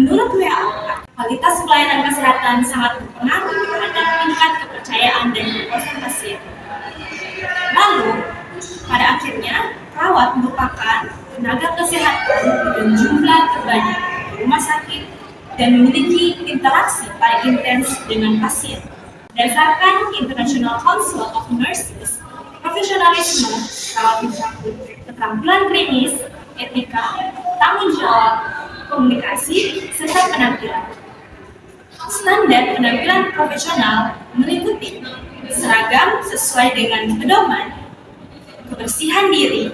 Menurut WHO, kualitas pelayanan kesehatan sangat berpengaruh terhadap tingkat kepercayaan dan kepuasan pasien. Lalu, pada akhirnya, perawat merupakan tenaga kesehatan dengan jumlah terbanyak di rumah sakit dan memiliki interaksi paling intens dengan pasien. Berdasarkan International Council of Nurses, profesionalisme perawat mencakup keterampilan klinis, etika, tanggung jawab, komunikasi, serta penampilan. Standar penampilan profesional meliputi seragam sesuai dengan pedoman, kebersihan diri,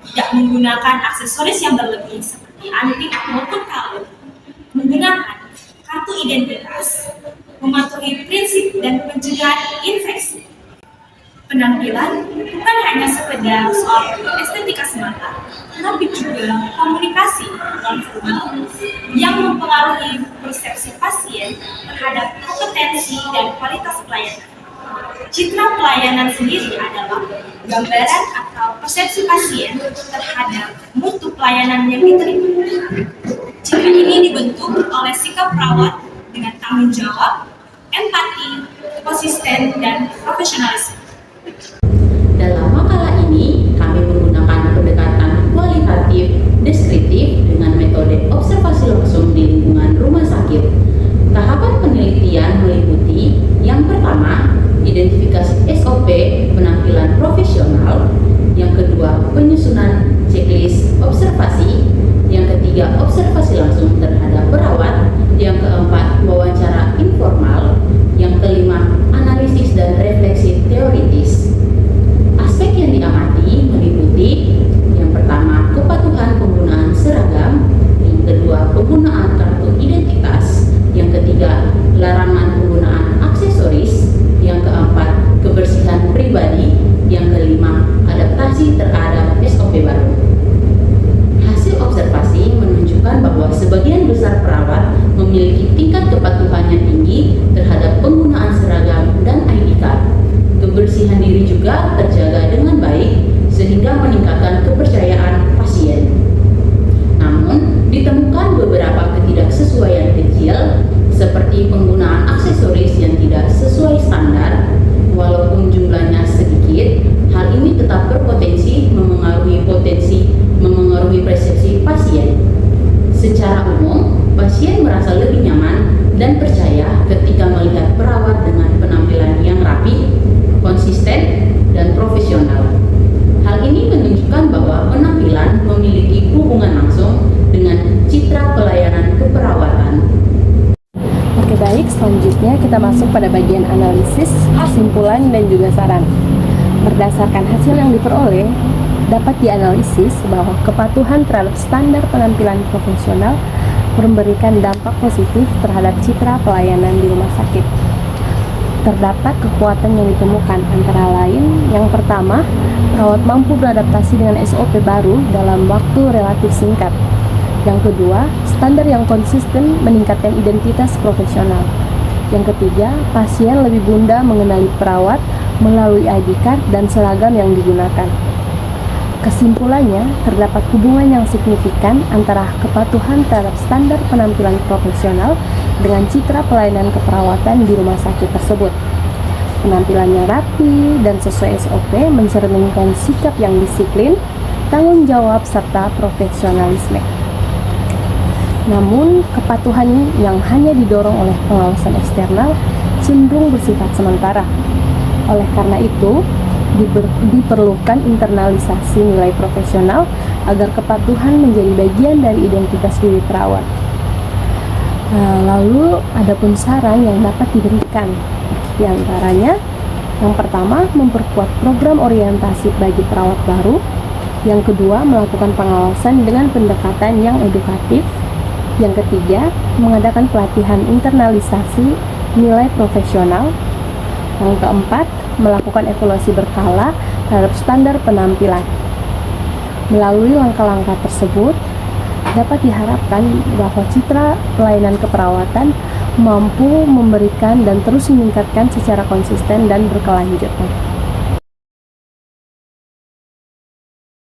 tidak menggunakan aksesoris yang berlebih seperti antik maupun kalung, menggunakan kartu identitas, mematuhi prinsip dan pencegahan infeksi. Penampilan bukan hanya sekedar soal estetika semata, tapi juga komunikasi nonverbal yang mempengaruhi persepsi pasien terhadap kompetensi dan kualitas pelayanan. Citra pelayanan sendiri adalah gambaran atau persepsi pasien terhadap mutu pelayanan yang diterima. Citra ini dibentuk oleh sikap perawat dengan tanggung jawab, empati, konsisten, dan profesionalisme. Dalam makalah ini, kami menggunakan pendekatan kualitatif deskriptif dengan metode observasi langsung di lingkungan rumah sakit. Tahapan penelitian meliputi yang pertama, identifikasi SOP penampilan profesional, yang kedua, penyusunan checklist observasi, yang ketiga, observasi langsung terhadap perawat, yang keempat, wawancara informal, yang kelima, analisis dan refleksi teoritis. Aspek yang diamati meliputi yang pertama, kepatuhan penggunaan seragam, yang kedua, penggunaan kartu identitas, yang ketiga, larangan penggunaan aksesoris, yang keempat, kebersihan pribadi, yang kelima, adaptasi terhadap SOP baru. Hasil observasi menunjukkan bahwa sebagian besar perawat memiliki tingkat kepatuhan yang tinggi terhadap penggunaan seragam dan ID card. Kebersihan diri juga terjaga dengan baik sehingga meningkatkan kepercayaan pasien. Namun, ditemukan beberapa ketidaksesuaian kecil seperti penggunaan aksesoris yang tidak sesuai standar. Walaupun jumlahnya sedikit, hal ini tetap berpotensi memengaruhi persepsi pasien. Secara umum, pasien merasa lebih nyaman dan percaya ketika melihat perawat dengan penampilan yang rapi, konsisten, dan profesional. Hal ini menunjukkan bahwa penampilan memiliki hubungan langsung dengan citra pelayanan keperawatan. Oke, baik, selanjutnya kita masuk pada bagian analisis, kesimpulan, dan juga saran. Berdasarkan hasil yang diperoleh, dapat dianalisis bahwa kepatuhan terhadap standar penampilan profesional memberikan dampak positif terhadap citra pelayanan di rumah sakit. Terdapat kekuatan yang ditemukan, antara lain yang pertama, perawat mampu beradaptasi dengan SOP baru dalam waktu relatif singkat. Yang kedua, standar yang konsisten meningkatkan identitas profesional. Yang ketiga, pasien lebih mudah mengenali perawat melalui ID card dan seragam yang digunakan. Kesimpulannya, terdapat hubungan yang signifikan antara kepatuhan terhadap standar penampilan profesional dengan citra pelayanan keperawatan di rumah sakit tersebut. Penampilannya rapi dan sesuai SOP mencerminkan sikap yang disiplin, tanggung jawab, serta profesionalisme. Namun, kepatuhan yang hanya didorong oleh pengawasan eksternal cenderung bersifat sementara. Oleh karena itu, diperlukan internalisasi nilai profesional agar kepatuhan menjadi bagian dari identitas diri perawat. Lalu, adapun saran yang dapat diberikan, di antaranya, yang pertama, memperkuat program orientasi bagi perawat baru. Yang kedua, melakukan pengawasan dengan pendekatan yang edukatif. Yang ketiga, mengadakan pelatihan internalisasi nilai profesional. Yang keempat, melakukan evaluasi berkala terhadap standar penampilan. Melalui langkah-langkah tersebut, dapat diharapkan bahwa citra pelayanan keperawatan mampu memberikan dan terus meningkatkan secara konsisten dan berkelanjutan.